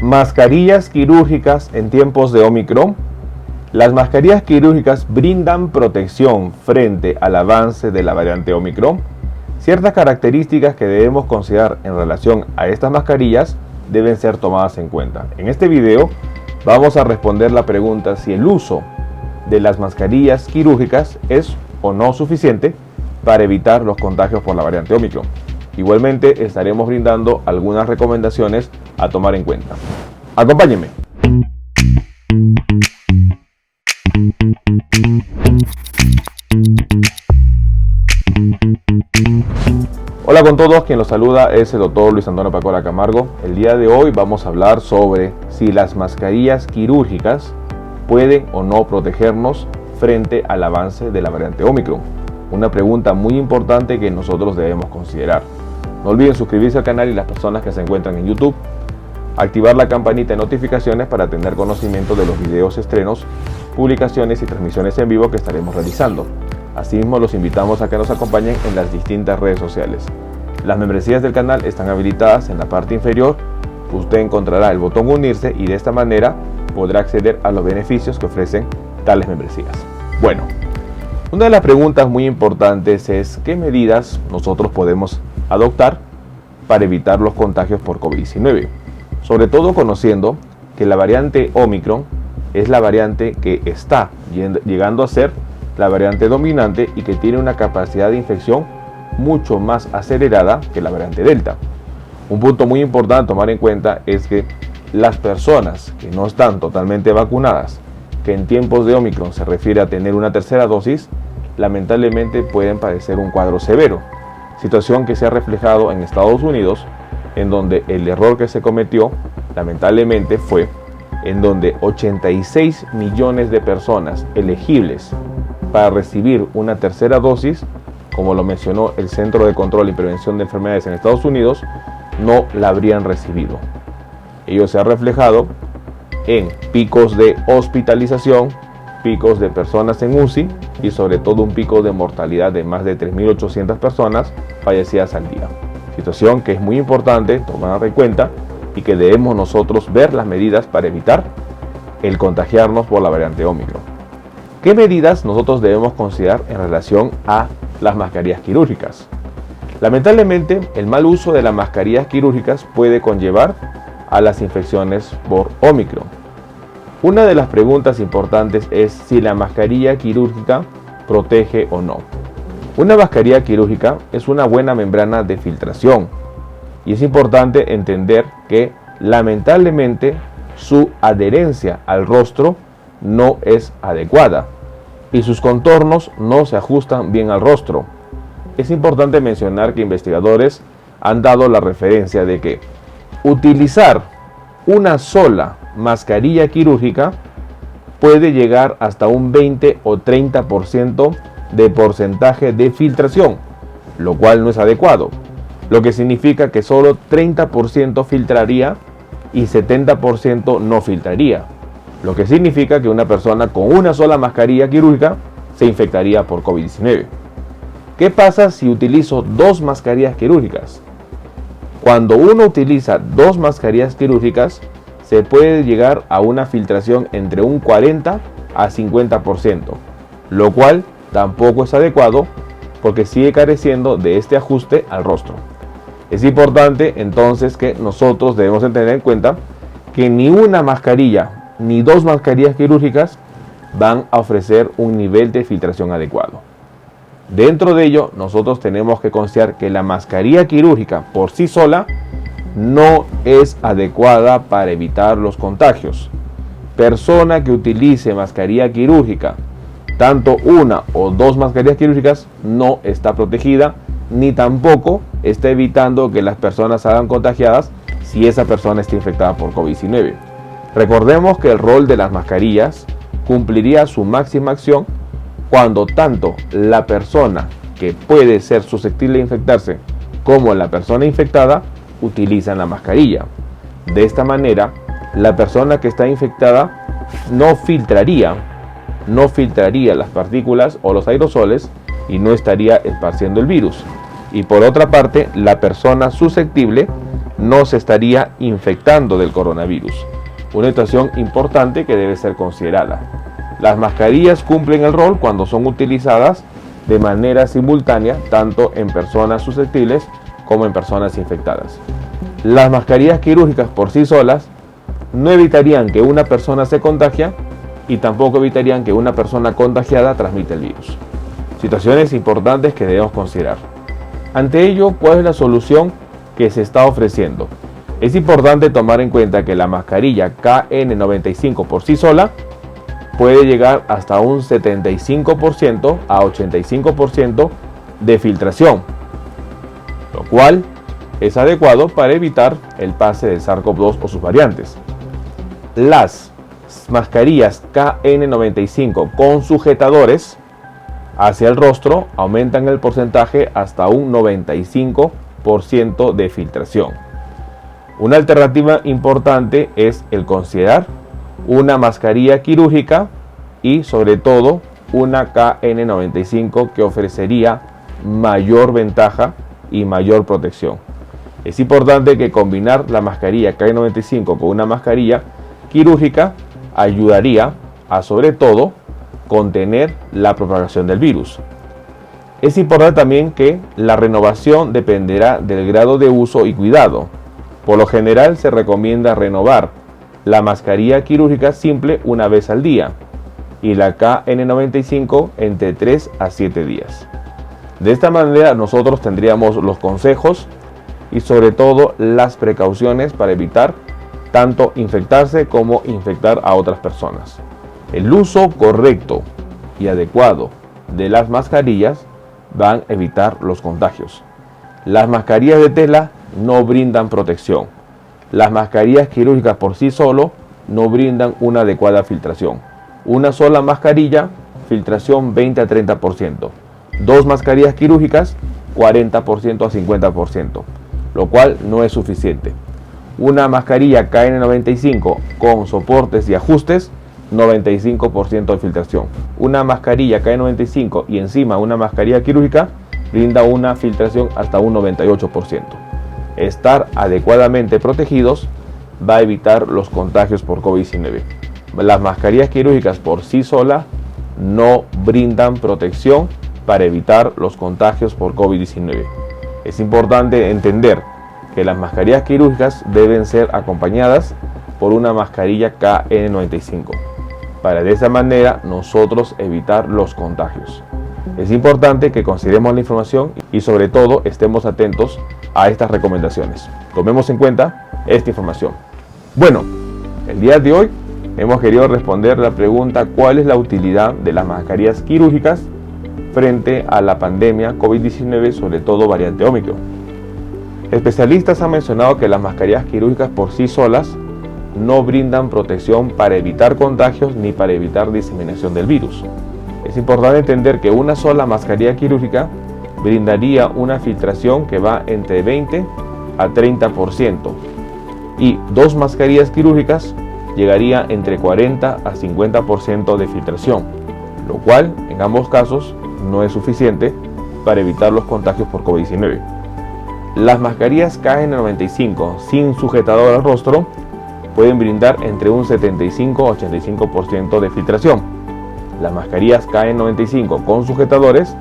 Mascarillas quirúrgicas en tiempos de Omicron. Las mascarillas quirúrgicas brindan protección frente al avance de la variante Omicron. Ciertas características que debemos considerar en relación a estas mascarillas deben ser tomadas en cuenta. En este video vamos a responder la pregunta si el uso de las mascarillas quirúrgicas es o no suficiente para evitar los contagios por la variante Omicron. Igualmente estaremos brindando algunas recomendaciones a tomar en cuenta. Acompáñenme. Hola con todos, quien los saluda es el doctor Luis Antonio Pacola Camargo. El día de hoy vamos a hablar sobre si las mascarillas quirúrgicas pueden o no protegernos frente al avance de la variante Omicron. Una pregunta muy importante que nosotros debemos considerar. No olviden suscribirse al canal y las personas que se encuentran en YouTube, activar la campanita de notificaciones para tener conocimiento de los videos, estrenos, publicaciones y transmisiones en vivo que estaremos realizando. Asimismo, los invitamos a que nos acompañen en las distintas redes sociales. Las membresías del canal están habilitadas en la parte inferior. Usted encontrará el botón unirse y de esta manera podrá acceder a los beneficios que ofrecen tales membresías. Bueno, una de las preguntas muy importantes es ¿qué medidas nosotros podemos adoptar para evitar los contagios por COVID-19? Sobre todo conociendo que la variante Omicron es la variante que está llegando a ser la variante dominante y que tiene una capacidad de infección mucho más acelerada que la variante Delta. Un punto muy importante a tomar en cuenta es que las personas que no están totalmente vacunadas, que en tiempos de Omicron se refiere a tener una tercera dosis, lamentablemente pueden padecer un cuadro severo, situación que se ha reflejado en Estados Unidos, en donde el error que se cometió lamentablemente fue en donde 86 millones de personas elegibles para recibir una tercera dosis, como lo mencionó el Centro de Control y Prevención de Enfermedades en Estados Unidos, no la habrían recibido. Ello se ha reflejado en picos de hospitalización, picos de personas en UCI y sobre todo un pico de mortalidad de más de 3.800 personas fallecidas al día. Situación que es muy importante tomar en cuenta y que debemos nosotros ver las medidas para evitar el contagiarnos por la variante Omicron. ¿Qué medidas nosotros debemos considerar en relación a las mascarillas quirúrgicas? Lamentablemente, el mal uso de las mascarillas quirúrgicas puede conllevar a las infecciones por Omicron. Una de las preguntas importantes es si la mascarilla quirúrgica protege o no. Una mascarilla quirúrgica es una buena membrana de filtración y es importante entender que lamentablemente su adherencia al rostro no es adecuada y sus contornos no se ajustan bien al rostro. Es importante mencionar que investigadores han dado la referencia de que utilizar una sola mascarilla quirúrgica puede llegar hasta un 20 o 30% de porcentaje de filtración, lo cual no es adecuado, lo que significa que solo 30% filtraría y 70% no filtraría, lo que significa que una persona con una sola mascarilla quirúrgica se infectaría por COVID-19. ¿Qué pasa si utilizo dos mascarillas quirúrgicas? Cuando uno utiliza dos mascarillas quirúrgicas, se puede llegar a una filtración entre un 40 a 50%, lo cual tampoco es adecuado porque sigue careciendo de este ajuste al rostro. Es importante entonces que nosotros debemos tener en cuenta que ni una mascarilla ni dos mascarillas quirúrgicas van a ofrecer un nivel de filtración adecuado. Dentro de ello, nosotros tenemos que considerar que la mascarilla quirúrgica por sí sola no es adecuada para evitar los contagios. Persona que utilice mascarilla quirúrgica, tanto una o dos mascarillas quirúrgicas, no está protegida ni tampoco está evitando que las personas salgan contagiadas si esa persona está infectada por COVID-19. Recordemos que el rol de las mascarillas cumpliría su máxima acción cuando tanto la persona que puede ser susceptible de infectarse como la persona infectada utilizan la mascarilla. De esta manera, la persona que está infectada no filtraría las partículas o los aerosoles y no estaría esparciendo el virus. Y por otra parte, la persona susceptible no se estaría infectando del coronavirus. Una situación importante que debe ser considerada. Las mascarillas cumplen el rol cuando son utilizadas de manera simultánea, tanto en personas susceptibles como en personas infectadas. Las mascarillas quirúrgicas por sí solas no evitarían que una persona se contagie y tampoco evitarían que una persona contagiada transmita el virus. Situaciones importantes que debemos considerar. Ante ello, ¿cuál es la solución que se está ofreciendo? Es importante tomar en cuenta que la mascarilla KN95 por sí sola puede llegar hasta un 75% a 85% de filtración, lo cual es adecuado para evitar el pase del SARS-CoV-2 o sus variantes. Las mascarillas KN95 con sujetadores hacia el rostro aumentan el porcentaje hasta un 95% de filtración. Una alternativa importante es el considerar una mascarilla quirúrgica y sobre todo una KN95 que ofrecería mayor ventaja y mayor protección. Es importante que combinar la mascarilla KN95 con una mascarilla quirúrgica ayudaría a sobre todo contener la propagación del virus. Es importante también que la renovación dependerá del grado de uso y cuidado. Por lo general se recomienda renovar la mascarilla quirúrgica simple una vez al día y la KN95 entre 3 a 7 días. De esta manera nosotros tendríamos los consejos y sobre todo las precauciones para evitar tanto infectarse como infectar a otras personas. El uso correcto y adecuado de las mascarillas van a evitar los contagios. Las mascarillas de tela no brindan protección. Las mascarillas quirúrgicas por sí solo no brindan una adecuada filtración. Una sola mascarilla, filtración 20 a 30%. Dos mascarillas quirúrgicas, 40% a 50%, lo cual no es suficiente. Una mascarilla KN95 con soportes y ajustes, 95% de filtración. Una mascarilla KN95 y encima una mascarilla quirúrgica brinda una filtración hasta un 98%. Estar adecuadamente protegidos va a evitar los contagios por COVID-19. Las mascarillas quirúrgicas por sí solas no brindan protección para evitar los contagios por COVID-19. Es importante entender que las mascarillas quirúrgicas deben ser acompañadas por una mascarilla KN95 para de esa manera nosotros evitar los contagios. Es importante que consideremos la información y sobre todo estemos atentos a estas recomendaciones. Tomemos en cuenta esta información. Bueno, el día de hoy hemos querido responder la pregunta: ¿cuál es la utilidad de las mascarillas quirúrgicas frente a la pandemia COVID-19, sobre todo variante Ómicron? Especialistas han mencionado que las mascarillas quirúrgicas por sí solas no brindan protección para evitar contagios ni para evitar diseminación del virus. Es importante entender que una sola mascarilla quirúrgica brindaría una filtración que va entre 20 a 30% y dos mascarillas quirúrgicas llegaría entre 40 a 50% de filtración, lo cual en ambos casos no es suficiente para evitar los contagios por COVID-19. Las mascarillas KN95 sin sujetador al rostro pueden brindar entre un 75 a 85% de filtración. Las mascarillas KN95 con sujetadores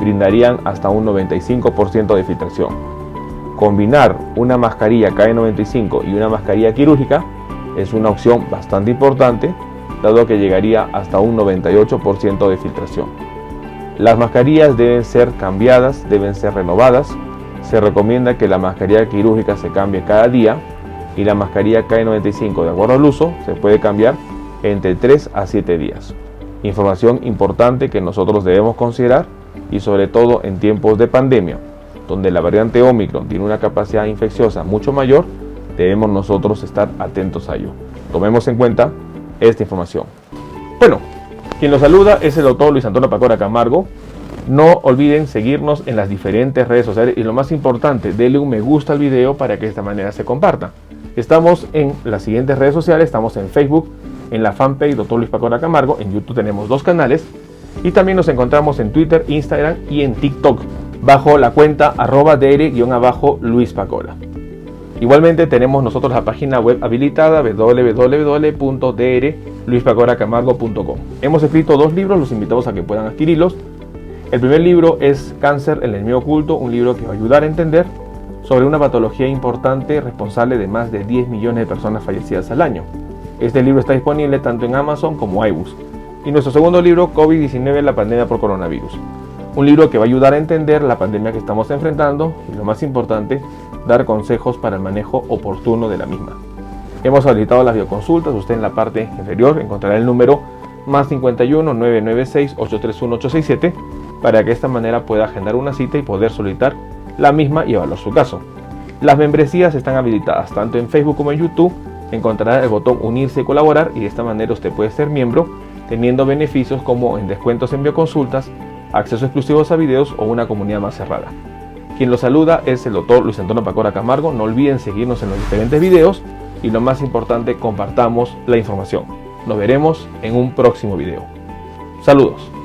brindarían hasta un 95% de filtración. Combinar una mascarilla KN95 y una mascarilla quirúrgica es una opción bastante importante, dado que llegaría hasta un 98% de filtración. Las mascarillas deben ser cambiadas, deben ser renovadas. Se recomienda que la mascarilla quirúrgica se cambie cada día y la mascarilla KN95, de acuerdo al uso, se puede cambiar entre 3 a 7 días. Información importante que nosotros debemos considerar y sobre todo en tiempos de pandemia, donde la variante Ómicron tiene una capacidad infecciosa mucho mayor, debemos nosotros estar atentos a ello. Tomemos en cuenta esta información. Bueno, quien los saluda es el doctor Luis Antonio Pacora Camargo. No olviden seguirnos en las diferentes redes sociales y lo más importante, denle un me gusta al video para que de esta manera se comparta. Estamos en las siguientes redes sociales, estamos en Facebook, en la fanpage Dr. Luis Pacora Camargo, en YouTube tenemos 2 canales y también nos encontramos en Twitter, Instagram y en TikTok bajo la cuenta @dr_Luis Pacora. Igualmente tenemos nosotros la página web habilitada www.drluispacoracamargo.com. Hemos escrito 2 libros, los invitamos a que puedan adquirirlos. El primer libro es Cáncer, el enemigo oculto, un libro que va a ayudar a entender sobre una patología importante responsable de más de 10 millones de personas fallecidas al año. Este libro está disponible tanto en Amazon como iBooks. Y nuestro segundo libro, COVID-19, la pandemia por coronavirus. Un libro que va a ayudar a entender la pandemia que estamos enfrentando y, lo más importante, dar consejos para el manejo oportuno de la misma. Hemos habilitado las videoconsultas. Usted en la parte inferior encontrará el número +51 996 831 867 para que de esta manera pueda agendar una cita y poder solicitar la misma y evaluar su caso. Las membresías están habilitadas tanto en Facebook como en YouTube. Encontrará el botón unirse y colaborar y de esta manera usted puede ser miembro teniendo beneficios como en descuentos en bioconsultas, acceso exclusivos a videos o una comunidad más cerrada. Quien lo saluda es el doctor Luis Antonio Pacora Camargo. No olviden seguirnos en los diferentes videos y lo más importante, compartamos la información. Nos veremos en un próximo video. Saludos.